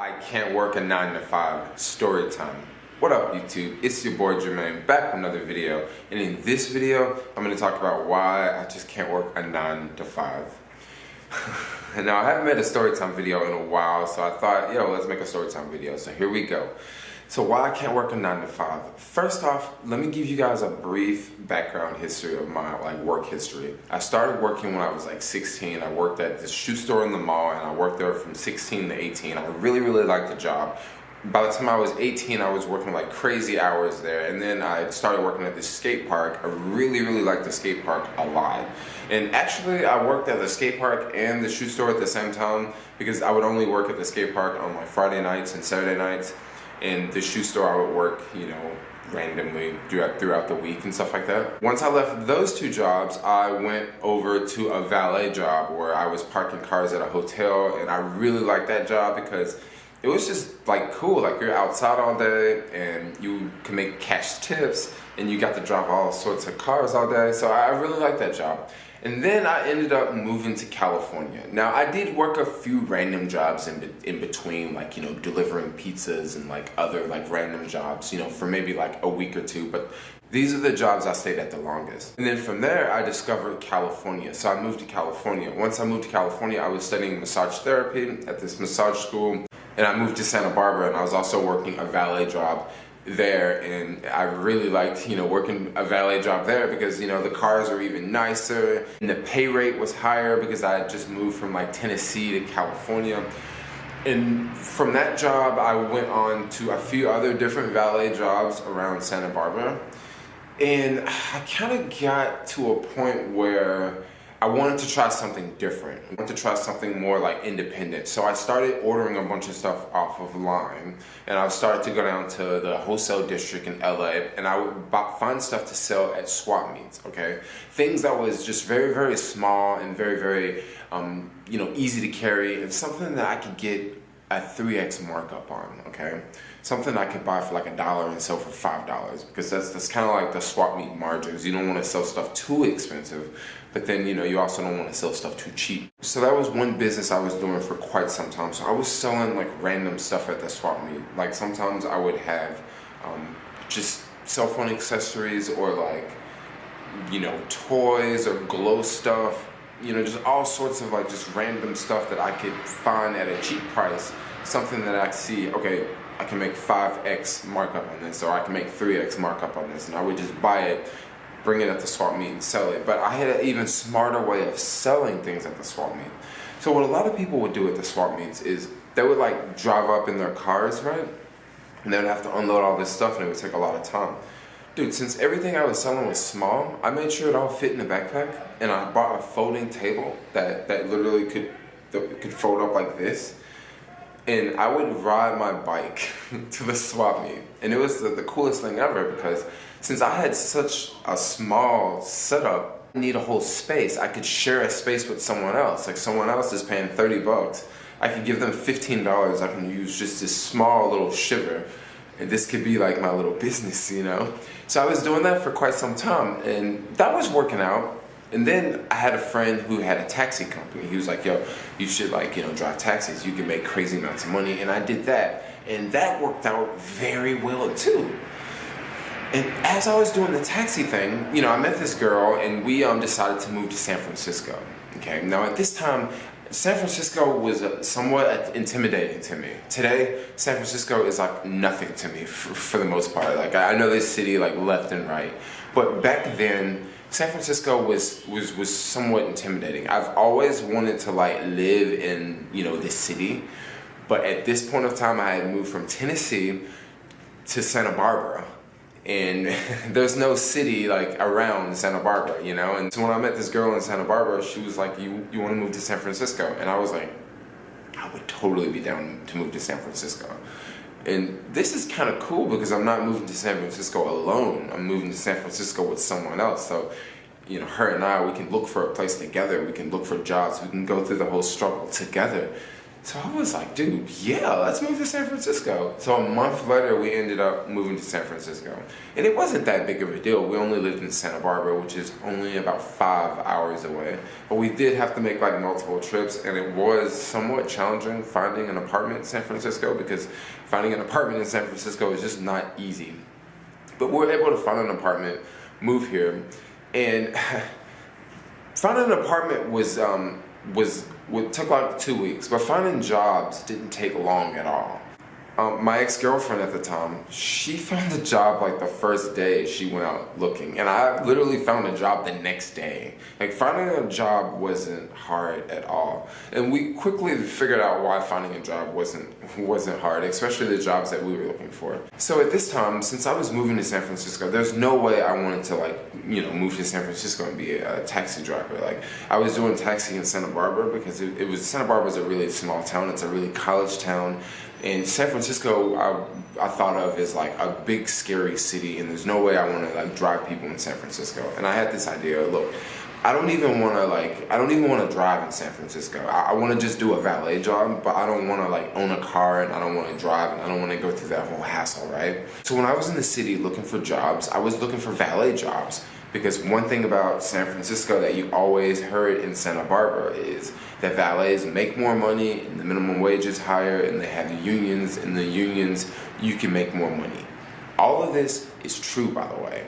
I can't work a 9 to 5 story time. What up YouTube? It's your boy Jermaine back with another video, and in this video I'm going to talk about why I just can't work a 9 to 5. And now I haven't made a storytime video in a while, so I thought, let's make a storytime video. So here we go. So why I can't work a 9 to 5. First off, let me give you guys a brief background history of my work history. I started working when I was 16. I worked at this shoe store in the mall, and I worked there from 16 to 18. I really liked the job. By the time I was 18, I was working like crazy hours there, and then I started working at this skate park. I really liked the skate park a lot. And actually, I worked at the skate park and the shoe store at the same time, because I would only work at the skate park on Friday nights and Saturday nights. And the shoe store I would work, randomly throughout the week and stuff like that. Once I left those two jobs, I went over to a valet job where I was parking cars at a hotel, and I really liked that job because it was just cool. You're outside all day and you can make cash tips and you got to drive all sorts of cars all day. So I really liked that job. And then I ended up moving to California. Now I did work a few random jobs in between, delivering pizzas and other random jobs, for maybe a week or two, but these are the jobs I stayed at the longest. And then from there I discovered California. So I moved to California. Once I moved to California, I was studying massage therapy at this massage school, and I moved to Santa Barbara, and I was also working a valet job there, and I really liked working a valet job there because the cars were even nicer and the pay rate was higher because I had just moved from Tennessee to California. And from that job I went on to a few other different valet jobs around Santa Barbara, and I kind of got to a point where I wanted to try something different. I wanted to try something more independent. So I started ordering a bunch of stuff off of line, and I started to go down to the wholesale district in LA, and I would find stuff to sell at swap meets, okay? Things that was just very small and very easy to carry, and something that I could get a 3x markup on, okay? Something I could buy for $1 and sell for $5, because that's kind of the swap meet margins. You don't want to sell stuff too expensive, but then you also don't want to sell stuff too cheap. So that was one business I was doing for quite some time. So I was selling random stuff at the swap meet. Sometimes I would have just cell phone accessories, or toys or glow stuff. Just all sorts of just random stuff that I could find at a cheap price. Something that I see, okay, I can make 5x markup on this, or I can make 3x markup on this, and I would just buy it, bring it at the swap meet and sell it. But I had an even smarter way of selling things at the swap meet. So what a lot of people would do at the swap meets is they would drive up in their cars, right? And they would have to unload all this stuff, and it would take a lot of time. Dude, since everything I was selling was small, I made sure it all fit in the backpack, and I bought a folding table that literally could fold up like this. And I would ride my bike to the swap meet. And it was the coolest thing ever, because since I had such a small setup, I didn't need a whole space. I could share a space with someone else. Someone else is paying $30. I could give them $15. I can use just this small little shiver, and this could be my little business, So I was doing that for quite some time, and that was working out. And then I had a friend who had a taxi company. He was like, yo, you should drive taxis. You can make crazy amounts of money. And I did that, and that worked out very well too. And as I was doing the taxi thing, I met this girl, and we decided to move to San Francisco. Okay, now at this time, San Francisco was somewhat intimidating to me. Today, San Francisco is nothing to me for the most part. I know this city left and right, but back then, San Francisco was somewhat intimidating. I've always wanted to live in this city, but at this point of time, I had moved from Tennessee to Santa Barbara, and there's no city around Santa Barbara, And so when I met this girl in Santa Barbara, she was like, you want to move to San Francisco? And I was like, I would totally be down to move to San Francisco. And this is kind of cool because I'm not moving to San Francisco alone. I'm moving to San Francisco with someone else. So, her and I, we can look for a place together. We can look for jobs. We can go through the whole struggle together. So I was like, dude, yeah, let's move to San Francisco. So a month later, we ended up moving to San Francisco. And it wasn't that big of a deal. We only lived in Santa Barbara, which is only about 5 hours away. But we did have to make like multiple trips, and it was somewhat challenging finding an apartment in San Francisco, because finding an apartment in San Francisco is just not easy. But we were able to find an apartment, move here, and finding an apartment took like 2 weeks, but finding jobs didn't take long at all. My ex-girlfriend at the time, she found a job like the first day she went out looking, and I literally found a job the next day. Like, finding a job wasn't hard at all, and we quickly figured out why finding a job wasn't hard, especially the jobs that we were looking for. So at this time, since I was moving to San Francisco, there's no way I wanted to move to San Francisco and be a taxi driver. Like, I was doing taxi in Santa Barbara because Santa Barbara is a really small town. It's a really college town. And San Francisco, I thought of as like a big scary city, and there's no way I want to like drive people in San Francisco. And I had this idea, look, I don't even want to drive in San Francisco. I want to just do a valet job, but I don't want to like own a car, and I don't want to drive, and I don't want to go through that whole hassle, right? So when I was in the city looking for jobs, I was looking for valet jobs. Because one thing about San Francisco that you always heard in Santa Barbara is that valets make more money, and the minimum wage is higher, and they have unions, and the unions, you can make more money. All of this is true, by the way.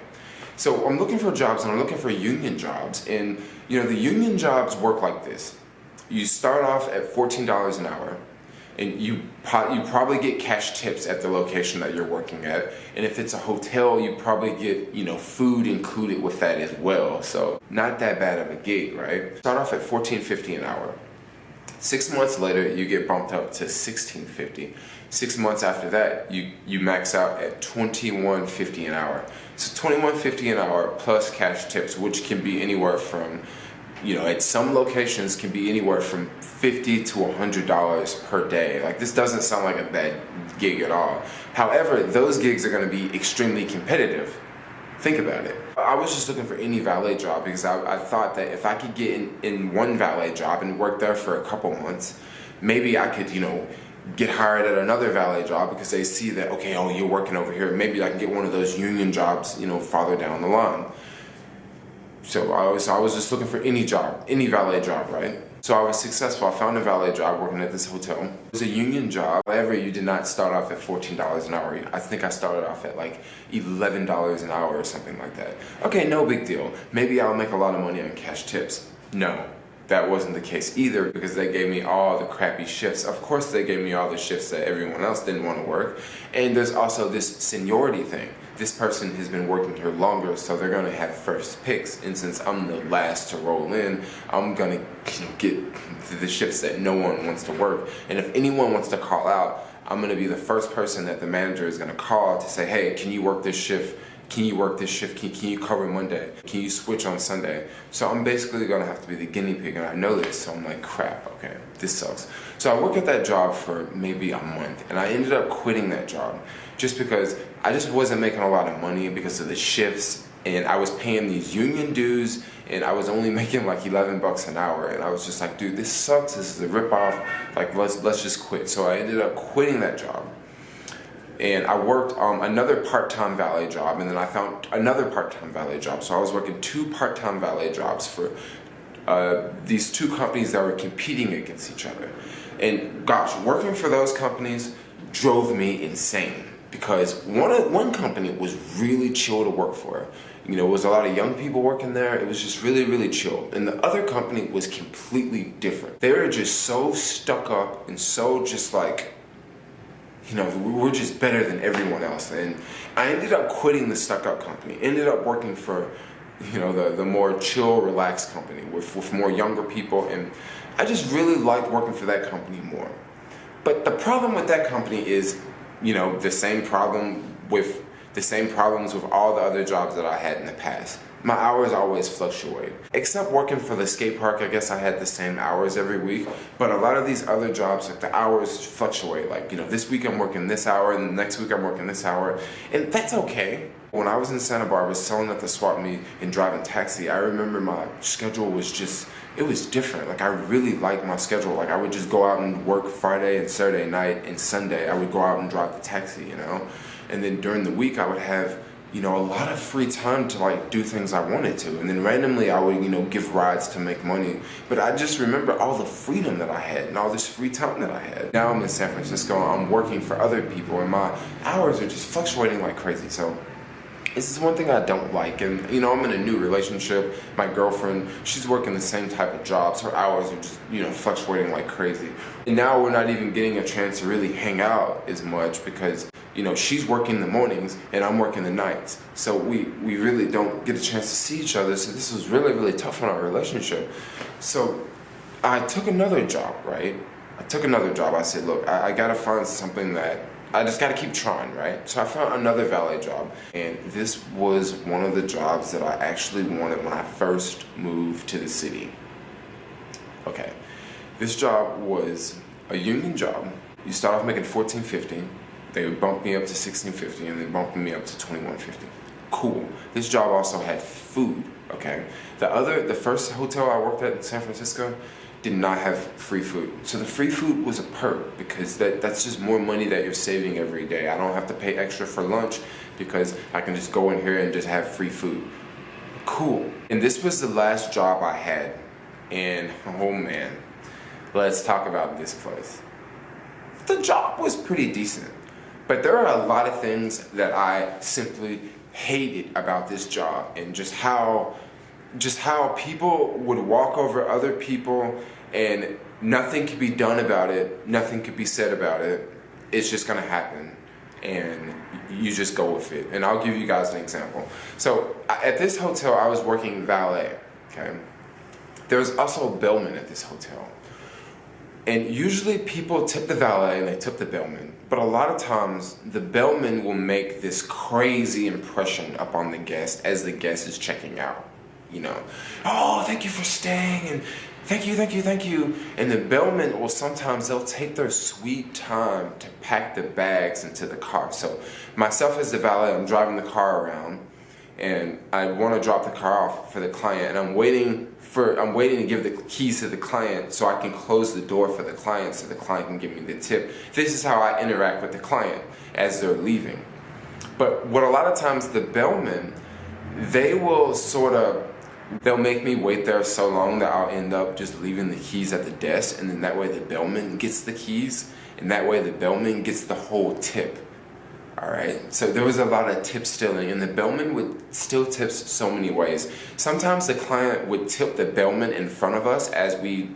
So I'm looking for jobs, and I'm looking for union jobs, and the union jobs work like this. You start off at $14 an hour, and you probably get cash tips at the location that you're working at. And if it's a hotel, you probably get, food included with that as well. So not that bad of a gig, right? Start off at $14.50 an hour. 6 months later, you get bumped up to $16.50. 6 months after that, you max out at $21.50 an hour. So $21.50 an hour plus cash tips, which can be anywhere from, at some locations can be anywhere from $50 to $100 per day. Like, this doesn't sound like a bad gig at all. However, those gigs are going to be extremely competitive. Think about it. I was just looking for any valet job because I thought that if I could get in one valet job and work there for a couple months, maybe I could, get hired at another valet job because they see that, okay, oh, you're working over here. Maybe I can get one of those union jobs, farther down the line. So I was just looking for any job, any valet job, right? So I was successful. I found a valet job working at this hotel. It was a union job. However, you did not start off at $14 an hour. I think I started off at like $11 an hour or something like that. Okay, no big deal. Maybe I'll make a lot of money on cash tips. No, that wasn't the case either, because they gave me all the crappy shifts. Of course, they gave me all the shifts that everyone else didn't want to work. And there's also this seniority thing. This person has been working here longer, so they're going to have first picks. And since I'm the last to roll in, I'm going to get the shifts that no one wants to work. And if anyone wants to call out, I'm going to be the first person that the manager is going to call to say, hey, can you work this shift? Can you work this shift? Can you cover Monday? Can you switch on Sunday? So I'm basically going to have to be the guinea pig, and I know this, so I'm like, crap, okay, this sucks. So I worked at that job for maybe a month, and I ended up quitting that job just because I just wasn't making a lot of money because of the shifts, and I was paying these union dues, and I was only making like $11 an hour, and I was just like, dude, this sucks, this is a ripoff, like, let's just quit. So I ended up quitting that job. And I worked another part-time valet job, and then I found another part-time valet job. So I was working 2 part-time valet jobs for these 2 companies that were competing against each other. And gosh, working for those companies drove me insane, because one company was really chill to work for. It was a lot of young people working there. It was just really, really chill. And the other company was completely different. They were just so stuck up and so just like, we're just better than everyone else. And I ended up quitting the stuck-up company, ended up working for, the more chill, relaxed company with more younger people, and I just really liked working for that company more. But the problem with that company is, the same problems with all the other jobs that I had in the past. My hours always fluctuate. Except working for the skate park, I guess I had the same hours every week. But a lot of these other jobs, like, the hours fluctuate. Like, this week I'm working this hour, and the next week I'm working this hour. And that's okay. When I was in Santa Barbara selling at the swap meet and driving taxi, I remember my schedule was just, it was different. Like I really liked my schedule. Like I would just go out and work Friday and Saturday night, and Sunday I would go out and drive the taxi, you know? And then during the week I would have, you know, a lot of free time to like do things I wanted to. And then randomly I would, you know, give rides to make money. But I just remember all the freedom that I had and all this free time that I had. Now I'm in San Francisco, I'm working for other people, and my hours are just fluctuating like crazy. So this is one thing I don't like. And you know, I'm in a new relationship. My girlfriend, she's working the same type of jobs. Her hours are just, you know, fluctuating like crazy. And now we're not even getting a chance to really hang out as much because, you know, she's working in the mornings and I'm working the nights. So we really don't get a chance to see each other. So this was really, really tough on our relationship. So I took another job, right? I took another job. I said, look, I gotta find something that I just gotta keep trying, right? So I found another valet job, and this was one of the jobs that I actually wanted when I first moved to the city. Okay, this job was a union job. You start off making $14.50, they would bump me up to $16.50, and then bump me up to $21.50. Cool. This job also had food, okay? The first hotel I worked at in San Francisco did not have free food. So the free food was a perk because that's just more money that you're saving every day. I don't have to pay extra for lunch because I can just go in here and just have free food. Cool. And this was the last job I had. And oh man, let's talk about this place. The job was pretty decent, but there are a lot of things that I simply hated about this job, and just how people would walk over other people and nothing could be done about it, nothing could be said about it. It's just gonna happen and you just go with it. And I'll give you guys an example. So at this hotel I was working valet, okay? There was also a bellman at this hotel. And usually people tip the valet and they tip the bellman. But a lot of times the bellman will make this crazy impression upon the guest as the guest is checking out. You know, oh, thank you for staying, and thank you. And the bellman will sometimes, they'll take their sweet time to pack the bags into the car. So myself as the valet, I'm driving the car around, and I want to drop the car off for the client, and I'm waiting to give the keys to the client so I can close the door for the client so the client can give me the tip. This is how I interact with the client as they're leaving. But what a lot of times the bellman, they will they'll make me wait there so long that I'll end up just leaving the keys at the desk, and then that way the bellman gets the keys, and that way the bellman gets the whole tip. Alright, so there was a lot of tip stealing, and the bellman would steal tips so many ways. Sometimes the client would tip the bellman in front of us as we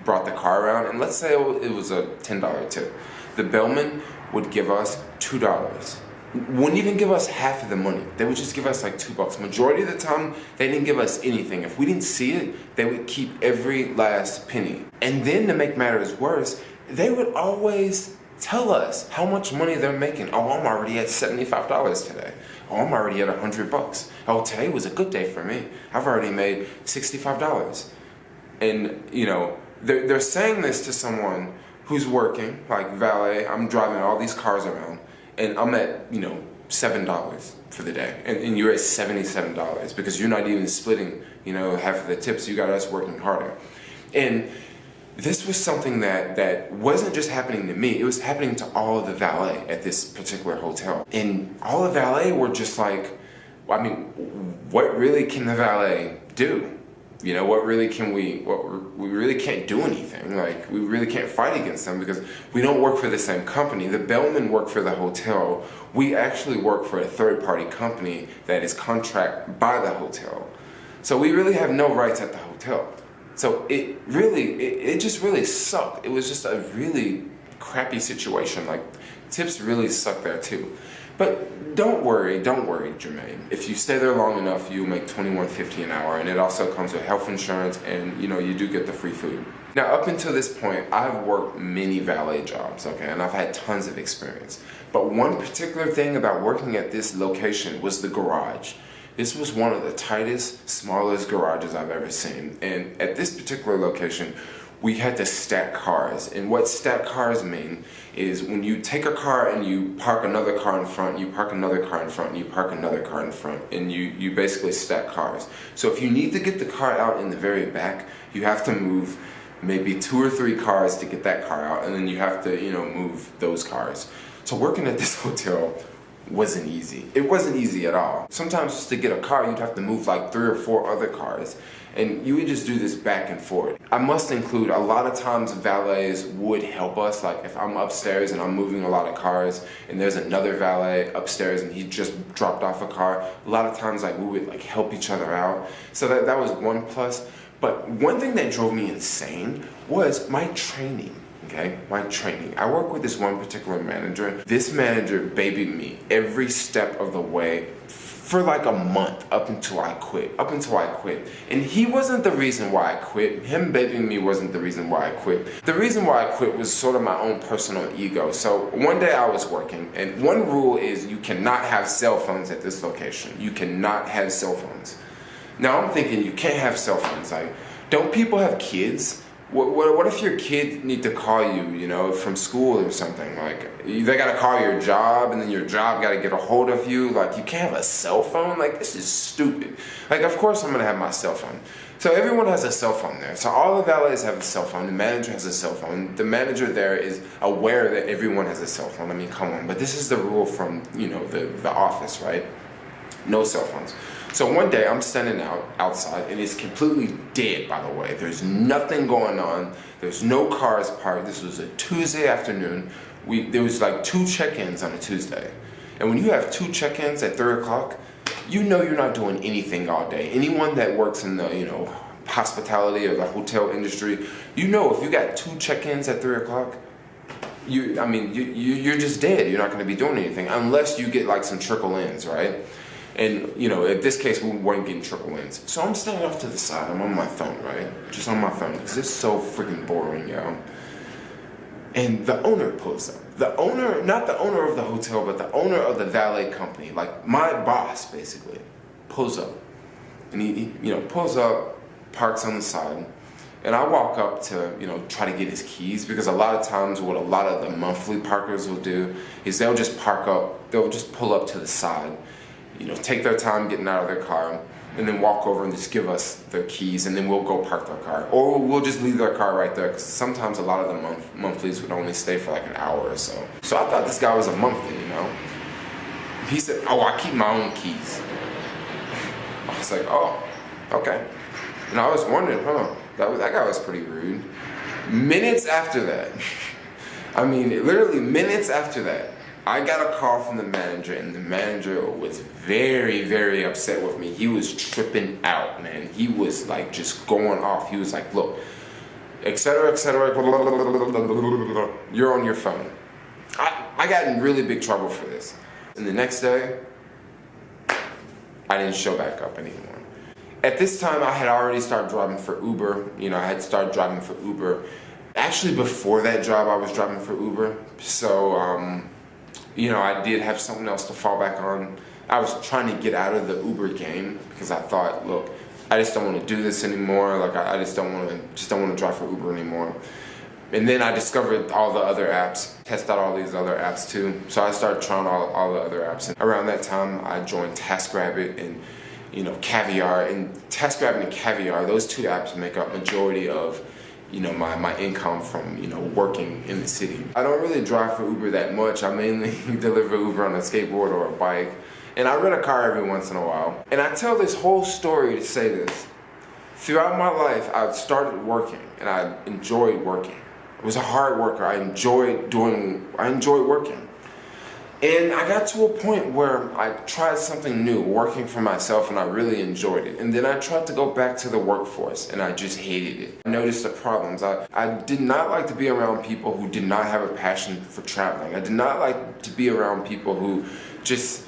brought the car around, and let's say it was a $10 tip. The bellman would give us $2. Wouldn't even give us half of the money. They would just give us like $2. Majority of the time, they didn't give us anything. If we didn't see it, they would keep every last penny. And then to make matters worse, they would always tell us how much money they're making. Oh, I'm already at $75 today. Oh, I'm already at $100. Oh, today was a good day for me. I've already made $65. And you know, they're saying this to someone who's working, like valet. I'm driving all these cars around, and I'm at, you know, $7 for the day, and you're at $77 because you're not even splitting, you know, half of the tips. You got us working harder. And this was something that wasn't just happening to me, it was happening to all of the valet at this particular hotel. And all the valet were just like, I mean, what really can the valet do? You know, we really can't do anything. Like, we really can't fight against them because we don't work for the same company. The bellmen work for the hotel. We actually work for a third-party company that is contracted by the hotel. So we really have no rights at the hotel. So it just really sucked. It was just a really crappy situation. Like, tips really suck there too. But don't worry, Jermaine. If you stay there long enough, you'll make $21.50 an hour, and it also comes with health insurance, and you know, you do get the free food. Now, up until this point, I've worked many valet jobs, okay, and I've had tons of experience. But one particular thing about working at this location was the garage. This was one of the tightest, smallest garages I've ever seen. And at this particular location, we had to stack cars. And what stack cars mean is when you take a car and you park another car in front, you park another car in front, and you park another car in front, and you basically stack cars. So if you need to get the car out in the very back, you have to move maybe 2 or 3 cars to get that car out, and then you have to, move those cars. So working at this hotel wasn't easy. It wasn't easy at all. Sometimes just to get a car, you'd have to move like 3 or 4 other cars, and you would just do this back and forth. I must include, a lot of times valets would help us. Like if I'm upstairs and I'm moving a lot of cars and there's another valet upstairs and he just dropped off a car, a lot of times like we would like help each other out. So that was one plus. But one thing that drove me insane was my training. Okay, my training. I work with this one particular manager. This manager babied me every step of the way for like a month up until I quit. And he wasn't the reason why I quit. Him babying me wasn't the reason why I quit. The reason why I quit was sort of my own personal ego. So one day I was working, and one rule is you cannot have cell phones at this location. You cannot have cell phones. Now I'm thinking, you can't have cell phones. Like, don't people have kids? What if your kid need to call you, from school or something? Like, they gotta call your job, and then your job gotta get a hold of you. Like, you can't have a cell phone? Like, this is stupid. Like, of course I'm gonna have my cell phone. So everyone has a cell phone there. So all the valets have a cell phone. The manager has a cell phone. The manager there is aware that everyone has a cell phone. I mean, come on. But this is the rule from, the office, right? No cell phones. So one day I'm standing outside, and it's completely dead, by the way. There's nothing going on. There's no cars parked. This was a Tuesday afternoon. There was like 2 check-ins on a Tuesday. And when you have 2 check-ins at 3 o'clock, you're not doing anything all day. Anyone that works in the, hospitality or the hotel industry, if you got 2 check-ins at 3 o'clock, you're just dead. You're not going to be doing anything unless you get like some trickle-ins, right? And, in this case, we weren't getting triple ins. So I'm standing off to the side. I'm on my phone, right? Just on my phone, because it's so freaking boring, yo. And the owner pulls up. The owner, not the owner of the hotel, but the owner of the valet company, like my boss, basically, pulls up. And he pulls up, parks on the side. And I walk up to, try to get his keys, because a lot of times what a lot of the monthly parkers will do is they'll just pull up to the side, take their time getting out of their car, and then walk over and just give us their keys, and then we'll go park their car. Or we'll just leave their car right there, because sometimes a lot of the monthlies would only stay for like an hour or so. So I thought this guy was a monthly, He said, oh, I keep my own keys. I was like, oh, okay. And I was wondering, that guy was pretty rude. Minutes after that, literally minutes after that, I got a call from the manager, and the manager was very, very upset with me. He was tripping out, man. He was like just going off. He was like, look, etc., you're on your phone. I got in really big trouble for this. And the next day, I didn't show back up anymore. At this time, I had already started driving for Uber. I had started driving for Uber. Actually, before that job, I was driving for Uber. So, I did have something else to fall back on. I was trying to get out of the Uber game, because I thought, look, I just don't want to do this anymore. Like, I just don't want to drive for Uber anymore. And then I discovered all the other apps, test out all these other apps too. So I started trying all the other apps. And around that time, I joined TaskRabbit and Caviar. And TaskRabbit and Caviar, those 2 apps make up majority of my income from, working in the city. I don't really drive for Uber that much. I mainly deliver Uber on a skateboard or a bike. And I rent a car every once in a while. And I tell this whole story to say this. Throughout my life, I started working, and I enjoyed working. I was a hard worker. I enjoyed working. And I got to a point where I tried something new, working for myself, and I really enjoyed it. And then I tried to go back to the workforce, and I just hated it. I noticed the problems. I did not like to be around people who did not have a passion for traveling. I did not like to be around people who just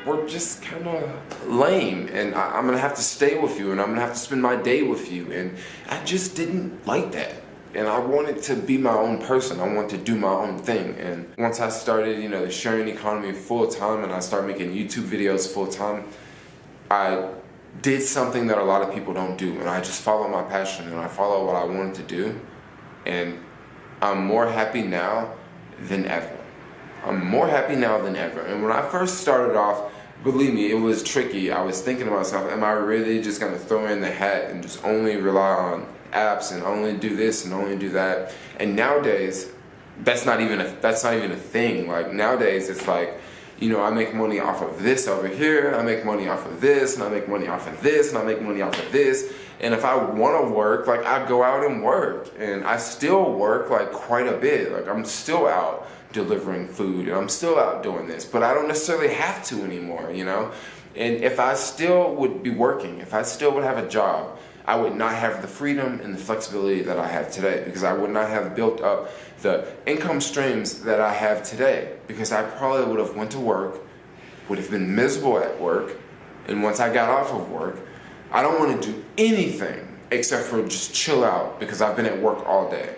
were just kind of lame. And I'm going to have to stay with you, and I'm going to have to spend my day with you. And I just didn't like that. And I wanted to be my own person. I wanted to do my own thing. And once I started, the sharing economy full time, and I started making YouTube videos full time, I did something that a lot of people don't do, and I just followed my passion and I followed what I wanted to do, and I'm more happy now than ever. I'm more happy now than ever. And when I first started off, believe me, it was tricky. I was thinking to myself, am I really just gonna throw in the hat and just only rely on apps and only do this and only do that? And nowadays, that's not even a thing. Like nowadays, it's like, you know, I make money off of this over here, I make money off of this, and I make money off of this, and I make money off of this. And if I want to work, like I go out and work, and I still work like quite a bit. Like I'm still out delivering food, and I'm still out doing this, but I don't necessarily have to anymore, you know? And if I still would be working, if I still would have a job, I would not have the freedom and the flexibility that I have today, because I would not have built up the income streams that I have today, because I probably would have went to work, would have been miserable at work, and once I got off of work, I don't want to do anything except for just chill out, because I've been at work all day.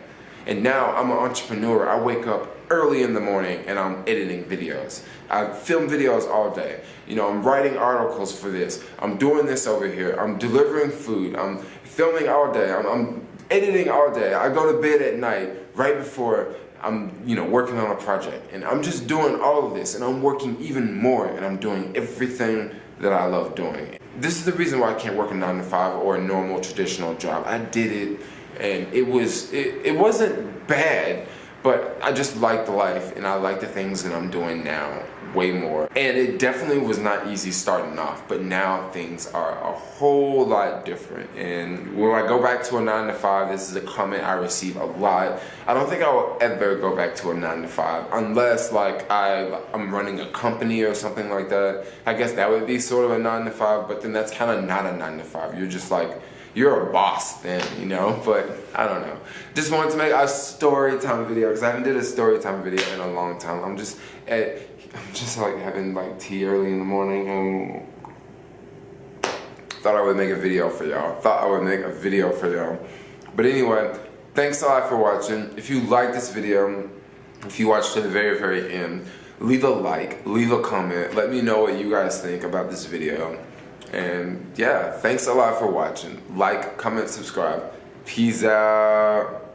And now I'm an entrepreneur. I wake up early in the morning and I'm editing videos. I film videos all day. You know, I'm writing articles for this. I'm doing this over here. I'm delivering food. I'm filming all day. I'm editing all day. I go to bed at night right before I'm, you know, working on a project. And I'm just doing all of this, and I'm working even more, and I'm doing everything that I love doing. This is the reason why I can't work a 9-to-5 or a normal traditional job. I did it, and it wasn't bad, but I just like the life, and I like the things that I'm doing now way more. And it definitely was not easy starting off, but now things are a whole lot different. And when I go back to a 9-to-5, this is a comment I receive a lot. I don't think I will ever go back to a 9-to-5 unless like I'm running a company or something like that. I guess that would be sort of a 9-to-5, but then that's kind of not a 9-to-5. You're just like, you're a boss then, you know? But I don't know. Just wanted to make a story time video, because I haven't did a story time video in a long time. I'm just like having like tea early in the morning, and thought I would make a video for y'all. But anyway, thanks a lot for watching. If you like this video, if you watched to the very, very end, leave a like, leave a comment. Let me know what you guys think about this video. And yeah, thanks a lot for watching. Like, comment, subscribe. Peace out.